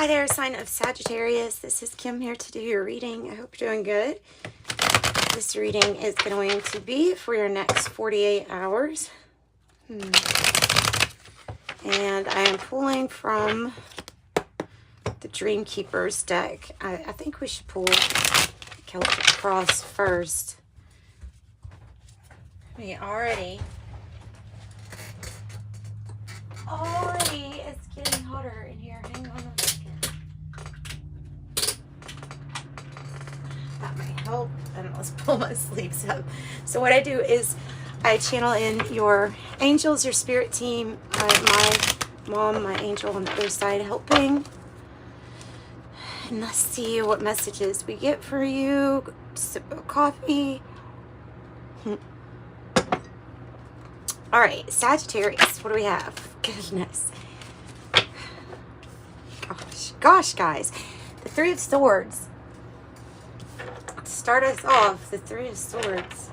Hi there, sign of Sagittarius. This is Kim here to do your reading. I hope you're doing good. This reading is going to be for your next 48 hours. And I am pulling from the Dream Keepers deck. I think we should pull Celtic Cross first. I mean, already it's getting hotter in here. Hang on a second. That might help. And let's pull my sleeves up. So what I do is I channel in your angels, your spirit team, my mom, my angel on the other side helping. And let's see what messages we get for you. Sip of coffee. All right, Sagittarius, what do we have? Goodness. Gosh, guys. The Three of Swords. To start us off, the Three of Swords.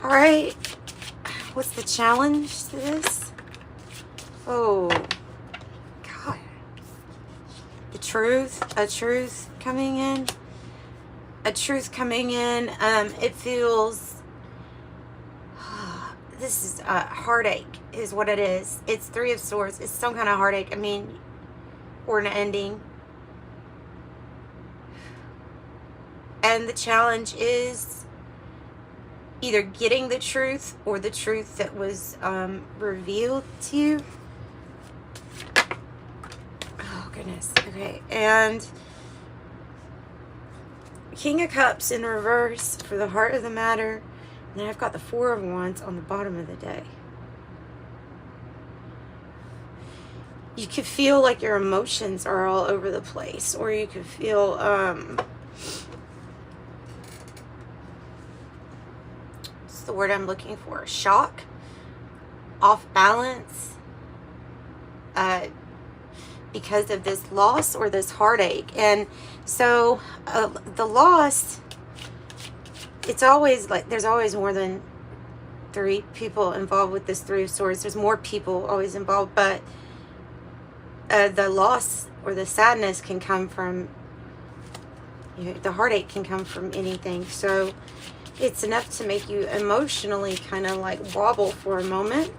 All right. What's the challenge to this? Oh, God. The truth. A truth coming in. A truth coming in. It feels... this is a heartache is what it is. It's Three of Swords. It's some kind of heartache. I mean, or an ending. And the challenge is either getting the truth or the truth that was revealed to you. Oh, goodness. Okay. And King of Cups in reverse for the heart of the matter. And then I've got the Four of Wands on the bottom of the deck. You could feel like your emotions are all over the place, or you could feel what's the word I'm looking for? Shock, off balance, because of this loss or this heartache. And so the loss, it's always like there's always more than three people involved with this Three of Swords. There's more people always involved, but the loss or the sadness can come from, you know, the heartache can come from anything. So it's enough to make you emotionally kind of like wobble for a moment,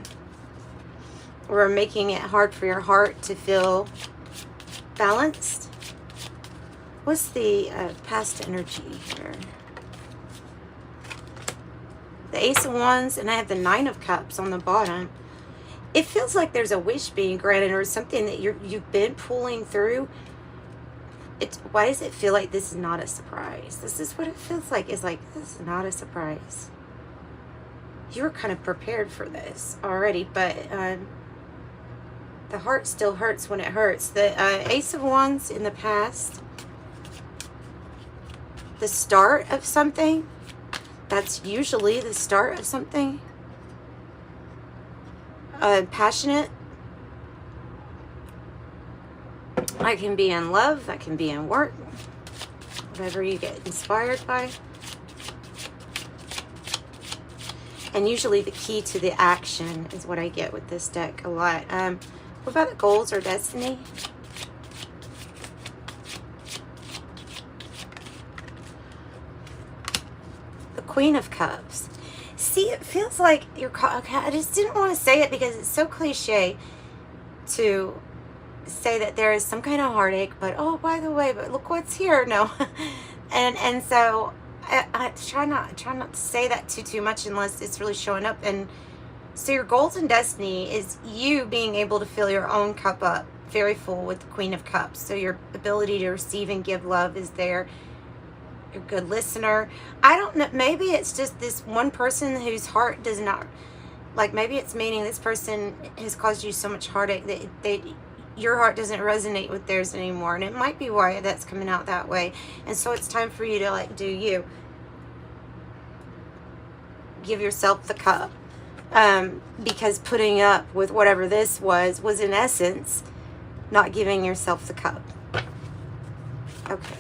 or making it hard for your heart to feel balanced. What's the past energy here? The Ace of Wands, and I have the Nine of Cups on the bottom. It feels like there's a wish being granted, or something that you've been pulling through. Why does it feel like this is not a surprise? This is what it feels like. It's like, this is not a surprise. You were kind of prepared for this already, but the heart still hurts when it hurts. The Ace of Wands in the past, the start of something. That's usually the start of something. Passionate. I can be in love. I can be in work. Whatever you get inspired by. And usually the key to the action is what I get with this deck a lot. What about the goals or destiny? The Queen of Cups. See, it feels like you're caught. Okay, I just didn't want to say it because it's so cliche to say that there is some kind of heartache, but oh, by the way, but look what's here. No. and so I try not to say that too much unless it's really showing up. And so your goals and destiny is you being able to fill your own cup up very full with the Queen of Cups. So your ability to receive and give love is there. You're a good listener. I don't know, maybe it's just this one person whose heart does not, like, maybe it's meaning this person has caused you so much heartache that your heart doesn't resonate with theirs anymore. And it might be why that's coming out that way. And so it's time for you to, like, do you. Give yourself the cup. Because putting up with whatever this was in essence not giving yourself the cup. Okay.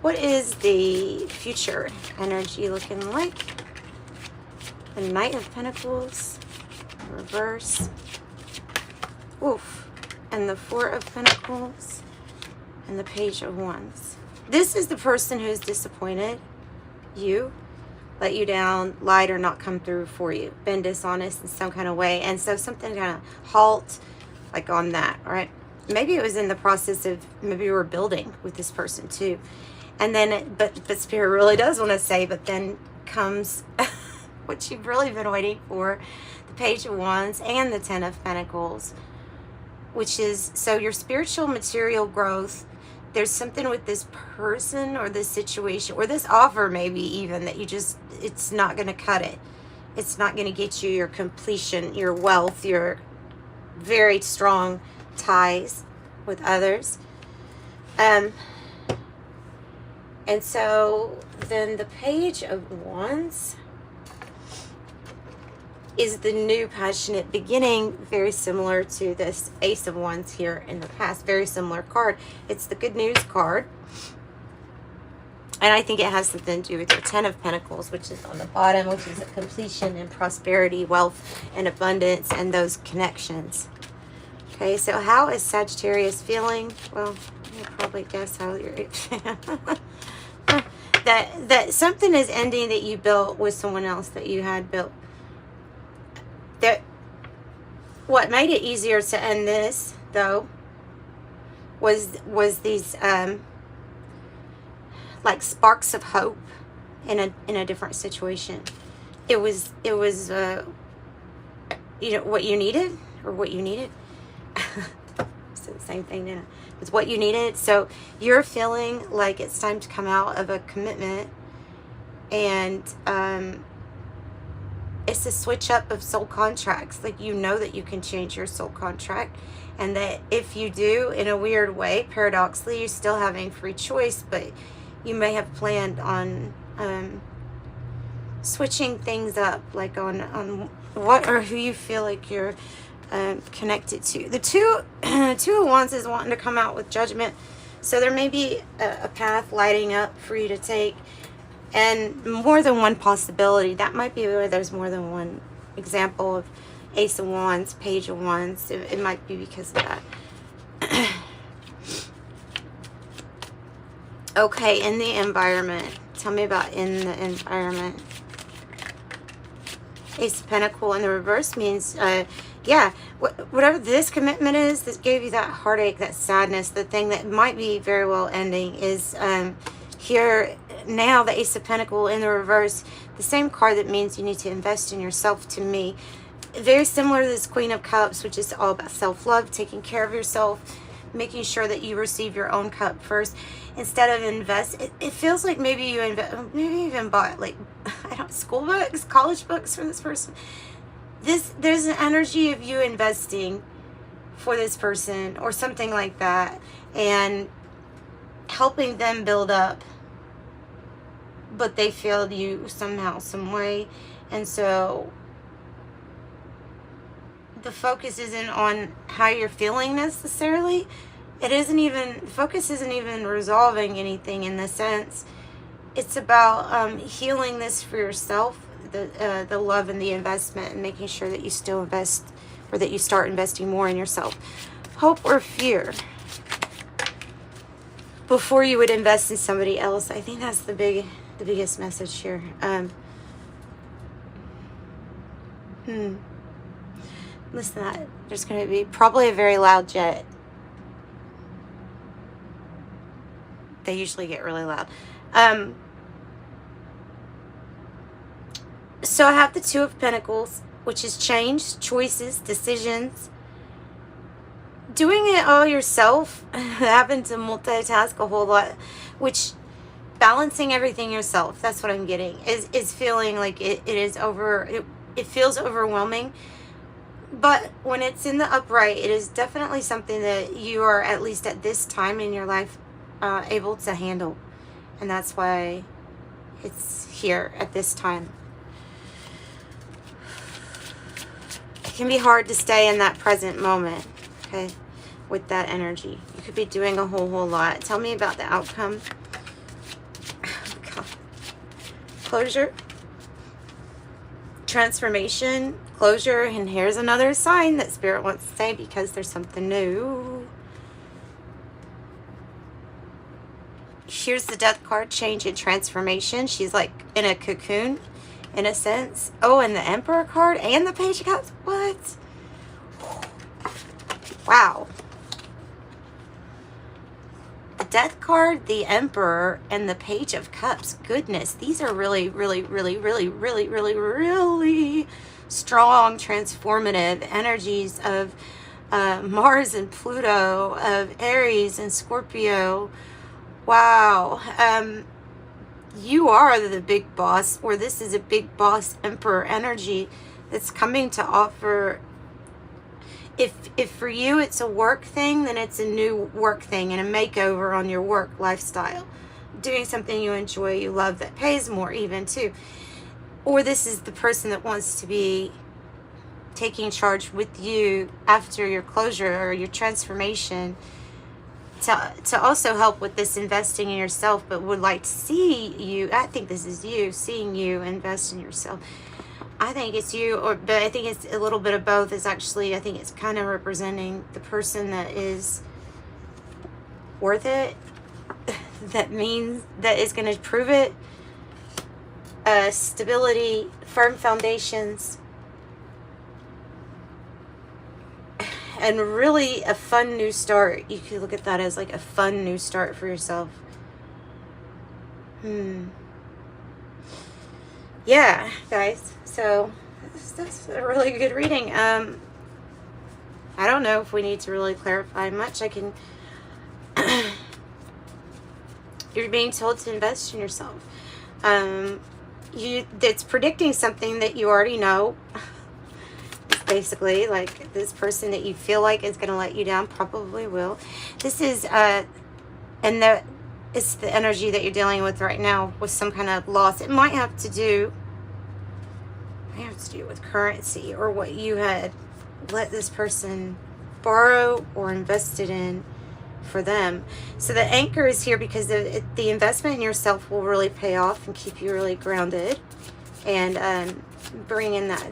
What is the future energy looking like? the Knight of Pentacles, reverse, oof, and the Four of Pentacles, and the Page of Wands. This is the person who's disappointed you, let you down, lied or not come through for you, been dishonest in some kind of way, and so something kind of halt, like on that, all right? Maybe it was in the process of, maybe you were building with this person too, and then, but Spirit really does want to say, but then comes what you've really been waiting for, the Page of Wands and the Ten of Pentacles, which is, so your spiritual material growth, there's something with this person or this situation or this offer maybe even that you just, it's not going to cut it. It's not going to get you your completion, your wealth, your very strong ties with others. And so then the Page of Wands is the new passionate beginning, very similar to this Ace of Wands here in the past, very similar card. It's the good news card. And I think it has something to do with your Ten of Pentacles, which is on the bottom, which is a completion and prosperity, wealth and abundance, and those connections. Okay, so how is Sagittarius feeling? Well, you'll probably guess how you're that something is ending that you built with someone else that you had built. That what made it easier to end this though was these like sparks of hope in a different situation. It was you know what you needed, or what you needed. It's the same thing, didn't it? It's what you needed. So you're feeling like it's time to come out of a commitment, and it's a switch up of soul contracts. Like, you know that you can change your soul contract, and that if you do, in a weird way, paradoxically, you're still having free choice, but you may have planned on switching things up, like on what or who you feel like you're connected to. The two of Wands is wanting to come out with judgment, so there may be a path lighting up for you to take, and more than one possibility. That might be where there's more than one example of Ace of Wands, Page of Wands. It might be because of that. Okay, in the environment. Tell me about in the environment. Ace of Pentacle in the reverse means, yeah, whatever this commitment is that gave you that heartache, that sadness, the thing that might be very well ending is here now, the Ace of Pentacle in the reverse, the same card that means you need to invest in yourself to me. Very similar to this Queen of Cups, which is all about self-love, taking care of yourself, making sure that you receive your own cup first instead of invest. It feels like maybe you maybe even bought, like, I don't, school books, college books for this person. There's an energy of you investing for this person or something like that, and helping them build up, but they failed you somehow, some way. And so the focus isn't on how you're feeling necessarily. It isn't even, focus isn't even resolving anything in the sense. It's about healing this for yourself, the love and the investment, and making sure that you still invest, or that you start investing more in yourself. Hope or fear before you would invest in somebody else. I think that's the biggest message here. Listen to that. There's going to be probably a very loud jet. They usually get really loud. So I have the Two of Pentacles, which is change, choices, decisions. Doing it all yourself, having to multitask a whole lot, which balancing everything yourself, that's what I'm getting, is feeling like it is over, it feels overwhelming. But when it's in the upright, it is definitely something that you are, at least at this time in your life, able to handle. And that's why it's here at this time. It can be hard to stay in that present moment, okay, with that energy. You could be doing a whole lot. Tell me about the outcome. Closure. transformation, closure, and here's another sign that Spirit wants to say because there's something new. Here's the Death card, change and transformation. She's like in a cocoon, in a sense. Oh, and the Emperor card and the Page of Cups. What? Wow. The Death card, the Emperor, and the Page of Cups. Goodness, these are really, really, really, really, really, really, really strong, transformative energies of Mars and Pluto, of Aries and Scorpio. Wow. You are the big boss, or this is a big boss Emperor energy that's coming to offer. If for you it's a work thing, then it's a new work thing and a makeover on your work lifestyle. Doing something you enjoy, you love, that pays more even too. Or this is the person that wants to be taking charge with you after your closure or your transformation to also help with this investing in yourself, but would like to see you. I think this is you, seeing you invest in yourself. I think it's you, but I think it's a little bit of both. Is actually, I think it's kind of representing the person that is worth it. That means that is going to prove it. Stability, firm foundations, and really a fun new start. You could look at that as like a fun new start for yourself. Yeah, guys. So that's a really good reading. I don't know if we need to really clarify much. I can. You're being told to invest in yourself. It's predicting something that you already know. It's basically like this person that you feel like is going to let you down probably will. This is it's the energy that you're dealing with right now with some kind of loss. It might have to do with currency or what you had let this person borrow or invested in for them. So the anchor is here because the investment in yourself will really pay off and keep you really grounded and bring in that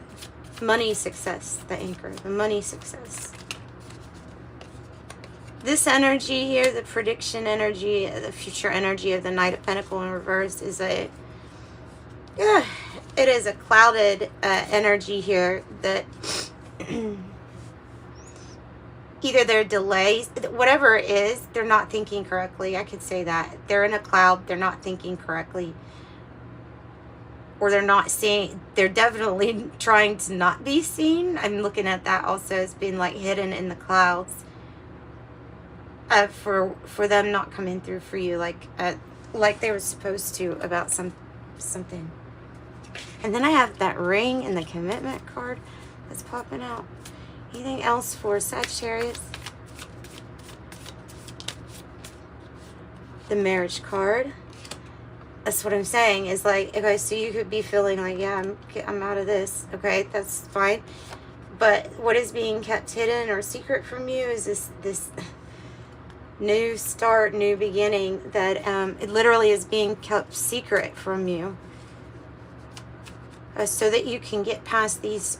money success, the anchor, the money success. This energy here, the prediction energy, the future energy of the Knight of Pentacles in reverse is it is a clouded energy here that either they're delays, whatever it is, they're not thinking correctly. I could say that. They're in a cloud, they're not thinking correctly. Or they're not seeing, they're definitely trying to not be seen. I'm looking at that also as being like hidden in the clouds. For them not coming through for you like they were supposed to about something. And then I have that ring and the commitment card that's popping out. Anything else for Sagittarius? The marriage card. That's what I'm saying is like, okay, so you could be feeling like, yeah, I'm out of this. Okay, that's fine. But what is being kept hidden or secret from you is this new start, new beginning that it literally is being kept secret from you. So that you can get past these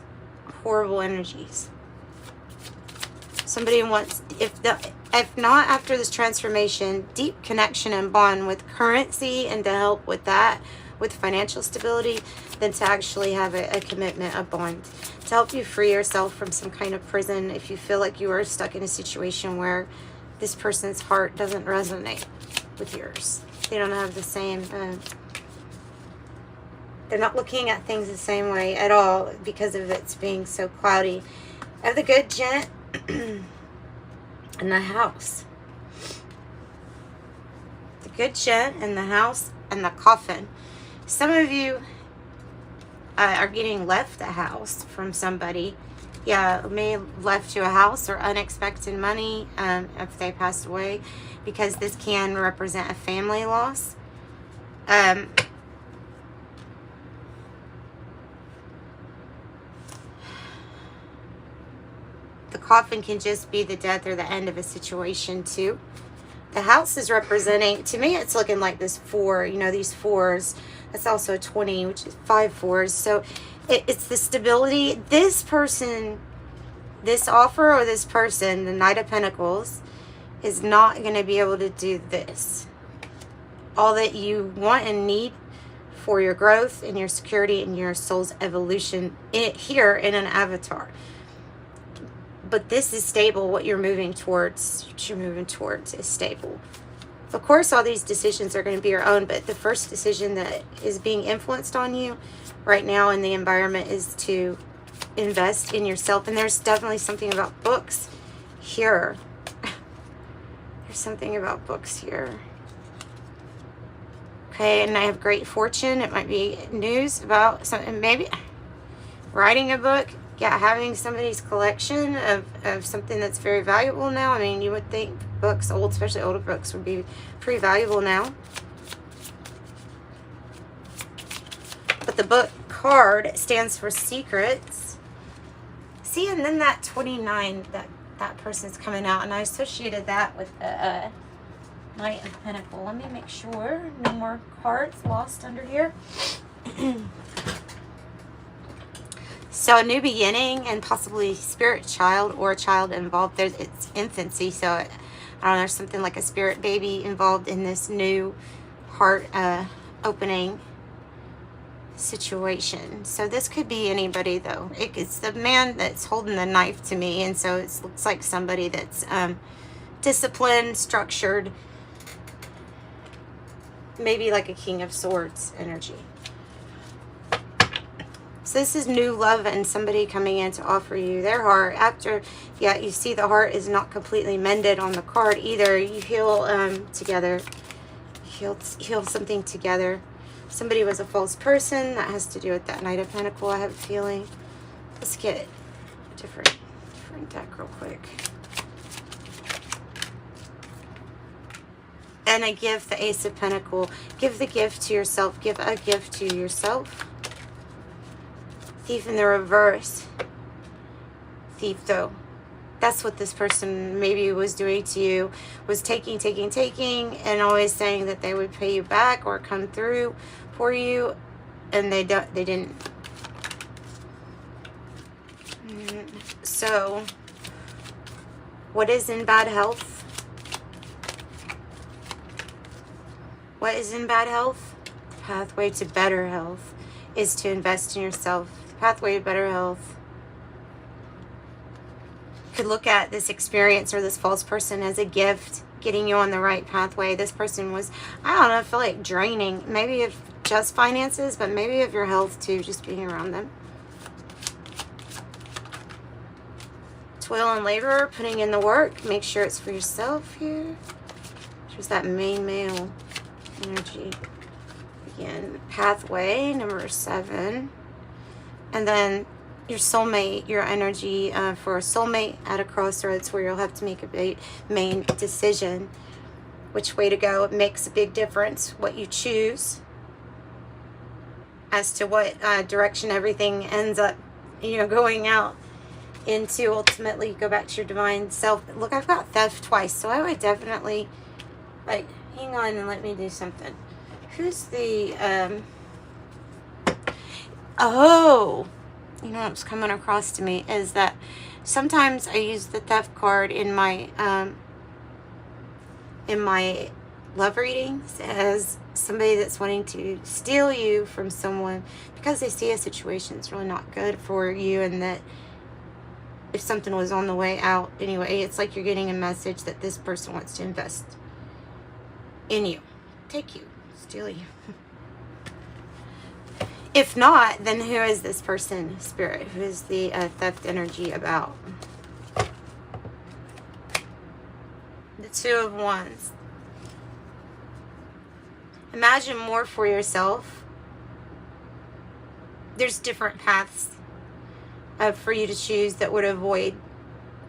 horrible energies. Somebody wants, if not after this transformation, deep connection and bond with currency and to help with that, with financial stability, then to actually have a commitment, a bond, to help you free yourself from some kind of prison if you feel like you are stuck in a situation where this person's heart doesn't resonate with yours. They don't have the same, they're not looking at things the same way at all because of it's being so cloudy. I have the Good Gent and the House. The Good Gent and the House and the Coffin. Some of you are getting left a house from somebody. Yeah, may have left you a house or unexpected money if they passed away, because this can represent a family loss. The coffin can just be the death or the end of a situation too. The house is representing, to me it's looking like this four, you know, these fours. That's also a 20, which is 5 fours. So it's the stability. This person, this offer or this person, the Knight of Pentacles, is not going to be able to do this. All that you want and need for your growth and your security and your soul's evolution here in an avatar. But this is stable. What you're moving towards, is stable. Of course, all these decisions are going to be your own, but the first decision that is being influenced on you right now in the environment is to invest in yourself. And there's definitely something about books here. There's something about books here. Okay, and I have great fortune. It might be news about something, maybe writing a book. Yeah, having somebody's collection of something that's very valuable now. I mean, you would think books, especially older books, would be pretty valuable now. But the book card stands for secrets. See, and then that 29, that person's coming out, and I associated that with the Knight of Pentacles. Let me make sure no more cards lost under here. So a new beginning and possibly spirit child or a child involved. It's infancy, so I don't know, there's something like a spirit baby involved in this new heart opening situation. So this could be anybody, though. It's the man that's holding the knife to me, and so it looks like somebody that's disciplined, structured, maybe like a King of Swords energy. So this is new love and somebody coming in to offer you their heart. After, yeah, you see the heart is not completely mended on the card either. You heal together. Heal something together. Somebody was a false person. That has to do with that Knight of Pentacles, I have a feeling. Let's get a different deck real quick. And a gift, the Ace of Pentacles. Give the gift to yourself. Give a gift to yourself. Thief in the reverse. Thief, though. That's what this person maybe was doing to you. Was taking, and always saying that they would pay you back or come through for you. And they didn't. So, what is in bad health? What is in bad health? Pathway to better health is to invest in yourself. Pathway to better health. You could look at this experience or this false person as a gift, getting you on the right pathway. This person was, I don't know, I feel like draining. Maybe of just finances, but maybe of your health too, just being around them. Toil and labor, putting in the work. Make sure it's for yourself here. There's that main male energy. Again, pathway, number 7. And then your soulmate, your energy for a soulmate at a crossroads where you'll have to make a main decision. Which way to go. It makes a big difference what you choose as to what direction everything ends up, going out into. Ultimately, go back to your divine self. Look, I've got theft twice, so I would definitely, hang on and let me do something. Who's the, oh, what's coming across to me is that sometimes I use the theft card in my love readings as somebody that's wanting to steal you from someone because they see a situation that's really not good for you, and that if something was on the way out anyway, it's like you're getting a message that this person wants to invest in you, take you, steal you. If not, then who is this person, Spirit? Who is the theft energy about? The Two of Wands. Imagine more for yourself. There's different paths for you to choose that would avoid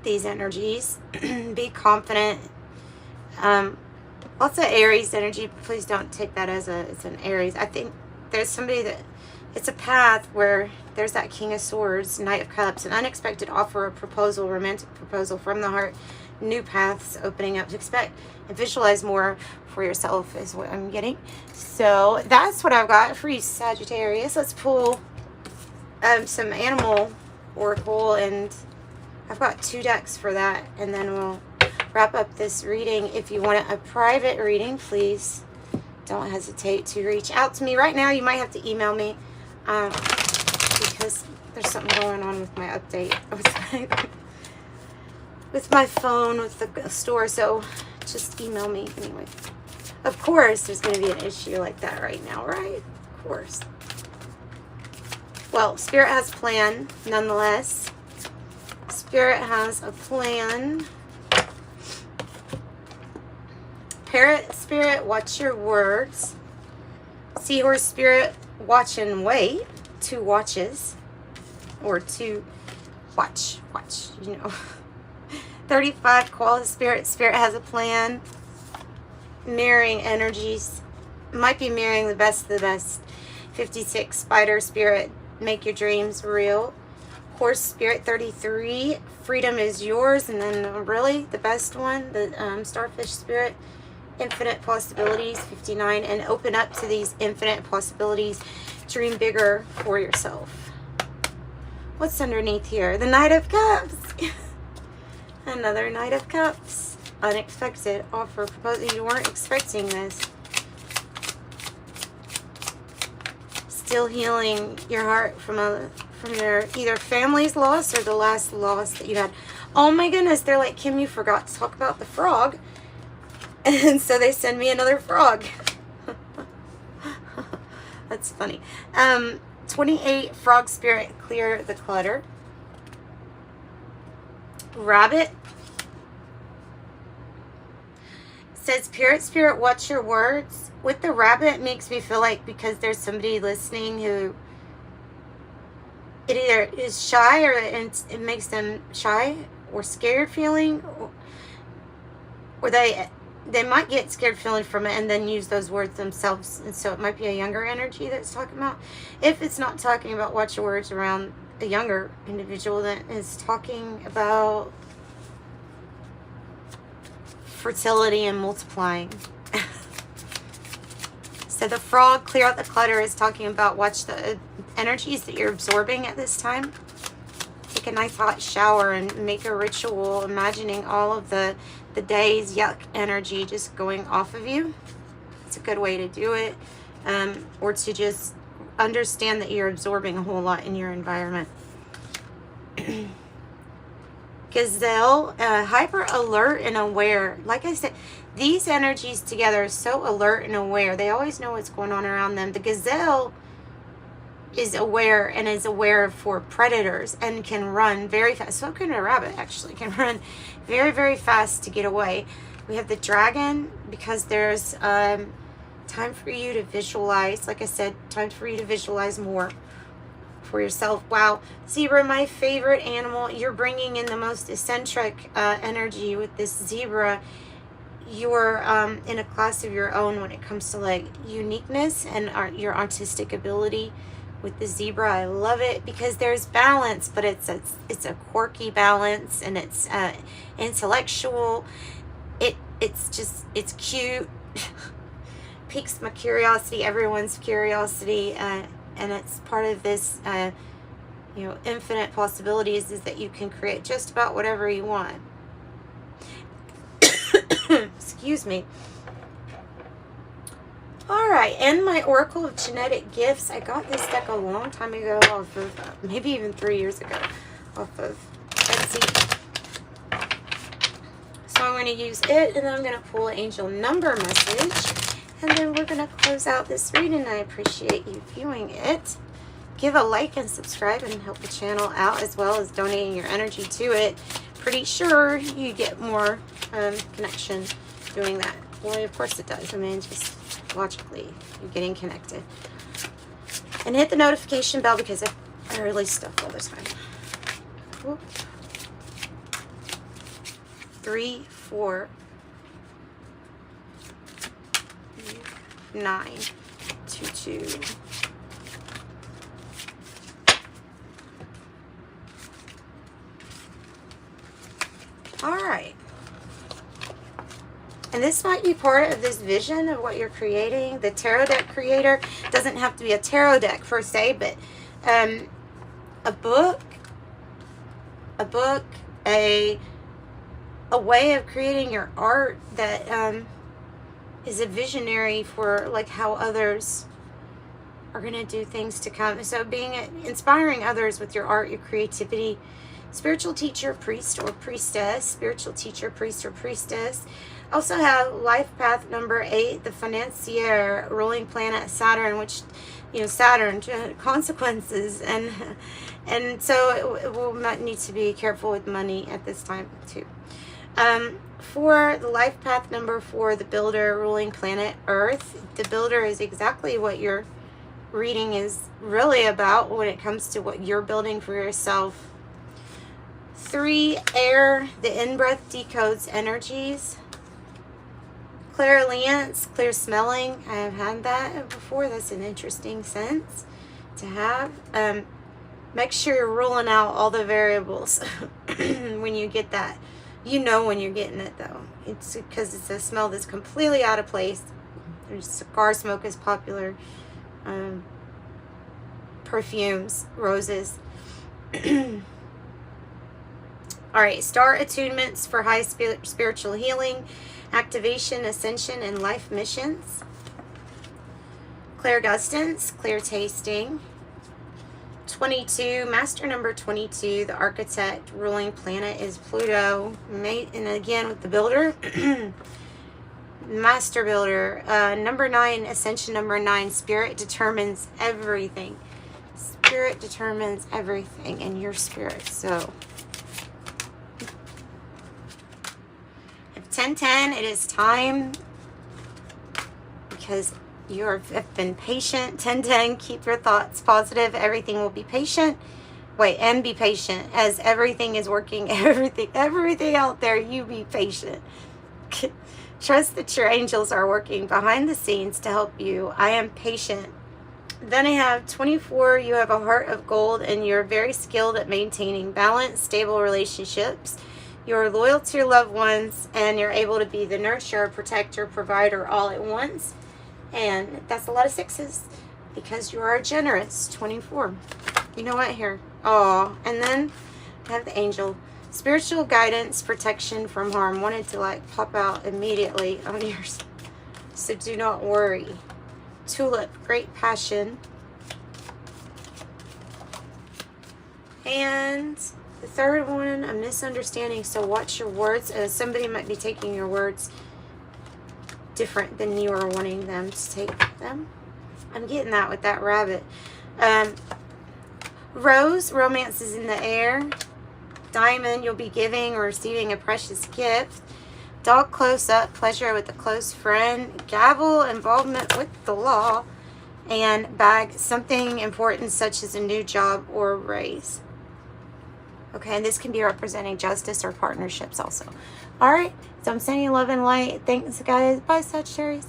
these energies. Be confident. Lots of Aries energy. Please don't take that as an Aries. I think there's somebody that it's a path where there's that King of Swords, Knight of Cups, an unexpected offer, a proposal, romantic proposal from the heart new paths opening up. To expect and visualize more for yourself is what I'm getting. So that's what I've got for you, Sagittarius. Let's pull some animal oracle, and I've got 2 decks for that, and then we'll wrap up this reading. If you want a private reading, please don't hesitate to reach out to me. Right now, you might have to email me because there's something going on with my update with my phone, with the store, so just email me anyway. Of course, there's going to be an issue like that right now, right? Of course. Well, Spirit has a plan, nonetheless. Spirit has a plan. Parrot Spirit, watch your words. Seahorse Spirit, watch and wait. 2 watches. Or 2 watch, you know. 35, Koala Spirit. Spirit has a plan. Mirroring energies. Might be mirroring the best of the best. 56, Spider Spirit, make your dreams real. Horse Spirit, 33, freedom is yours. And then really the best one, the Starfish Spirit, infinite possibilities, 59, and open up to these infinite possibilities. Dream bigger for yourself. What's underneath here? The Knight of Cups. Another Knight of Cups. Unexpected offer, proposal. You weren't expecting this. Still healing your heart from your either family's loss or the last loss that you had. Oh my goodness, they're like, Kim, you forgot to talk about the frog. And so they send me another frog. That's funny. 28, Frog Spirit, clear the clutter. Rabbit. Says, Parrot Spirit, watch your words. With the rabbit, it makes me feel like because there's somebody listening who it either is shy or it makes them shy or scared feeling, or they might get scared feeling from it and then use those words themselves. And so it might be a younger energy that's talking about. If it's not talking about watch your words around a younger individual, that is talking about fertility and multiplying. So the frog, clear out the clutter, is talking about watch the energies that you're absorbing at this time. Take a nice hot shower and make a ritual, imagining all of the day's yuck energy just going off of you. It's a good way to do it. Or to just understand that you're absorbing a whole lot in your environment. Gazelle, hyper alert and aware. Like I said, these energies together are so alert and aware. They always know what's going on around them. The gazelle is aware and is aware for predators and can run very fast. So can a rabbit, actually, can run very, very fast to get away. We have the dragon because there's time for you to visualize. Like I said, time for you to visualize more for yourself. Wow. Zebra, my favorite animal. You're bringing in the most eccentric energy with this zebra. You're in a class of your own when it comes to like uniqueness and your artistic ability with the zebra. I love it because there's balance, but it's a quirky balance, and it's intellectual. It's cute. Piques my curiosity, everyone's curiosity, and it's part of this infinite possibilities, is that you can create just about whatever you want. Excuse me. Alright, and my Oracle of Genetic Gifts. I got this deck a long time ago off of, maybe even 3 years ago, off of Etsy. So I'm going to use it, and then I'm going to pull an angel number message, and then we're going to close out this reading. I appreciate you viewing it. Give a like and subscribe and help the channel out, as well as donating your energy to it. Pretty sure you get more connection doing that. Well, of course it does. I mean, just logically, you're getting connected. And hit the notification bell because I release stuff all the time. Whoop. 3, 4, 9, 2, 2. All right. And this might be part of this vision of what you're creating. The tarot deck creator doesn't have to be a tarot deck per se, but a book, a way of creating your art that is a visionary for like how others are going to do things to come. So inspiring others with your art, your creativity. Spiritual teacher, priest or priestess. Spiritual teacher, priest or priestess. Also have life path number 8, the financier, ruling planet Saturn, which, you know, Saturn, consequences. And so it will need to be careful with money at this time too. For the life path number 4, the builder, ruling planet Earth. The builder is exactly what your reading is really about when it comes to what you're building for yourself. 3, air, the in-breath decodes energies. Clairvoyance, clear smelling. I have had that before. That's an interesting sense to have. Make sure you're ruling out all the variables when you get that. You know when you're getting it though. It's because it's a smell that's completely out of place. There's cigar smoke is popular. Perfumes, roses. All right, star attunements for high spiritual healing, activation, ascension, and life missions. Clairgustance, clear tasting. 22, master number 22, the architect, ruling planet is Pluto. And again with the builder, master builder. Number 9, ascension number 9, spirit determines everything. Spirit determines everything in your spirit. So 1010, it is time, because you have been patient. 1010, keep your thoughts positive. Everything will be patient. And be patient as everything is working. Everything out there, you be patient. Trust that your angels are working behind the scenes to help you. I am patient. Then I have 24, you have a heart of gold and you're very skilled at maintaining balanced, stable relationships. You're loyal to your loved ones and you're able to be the nurturer, protector, provider all at once. And that's a lot of 6s because you are generous. 24. You know what? Here. Oh, and then I have the angel. Spiritual guidance, protection from harm. Wanted to like pop out immediately on yours. So do not worry. Tulip, great passion. And the third one, a misunderstanding. So watch your words. Somebody might be taking your words different than you are wanting them to take them. I'm getting that with that rabbit. Rose, romance is in the air. Diamond, you'll be giving or receiving a precious gift. Dog, close up, pleasure with a close friend. Gavel, involvement with the law. And bag, something important such as a new job or raise. Okay, and this can be representing justice or partnerships also. All right, so I'm sending you love and light. Thanks, guys. Bye, Sagittarius.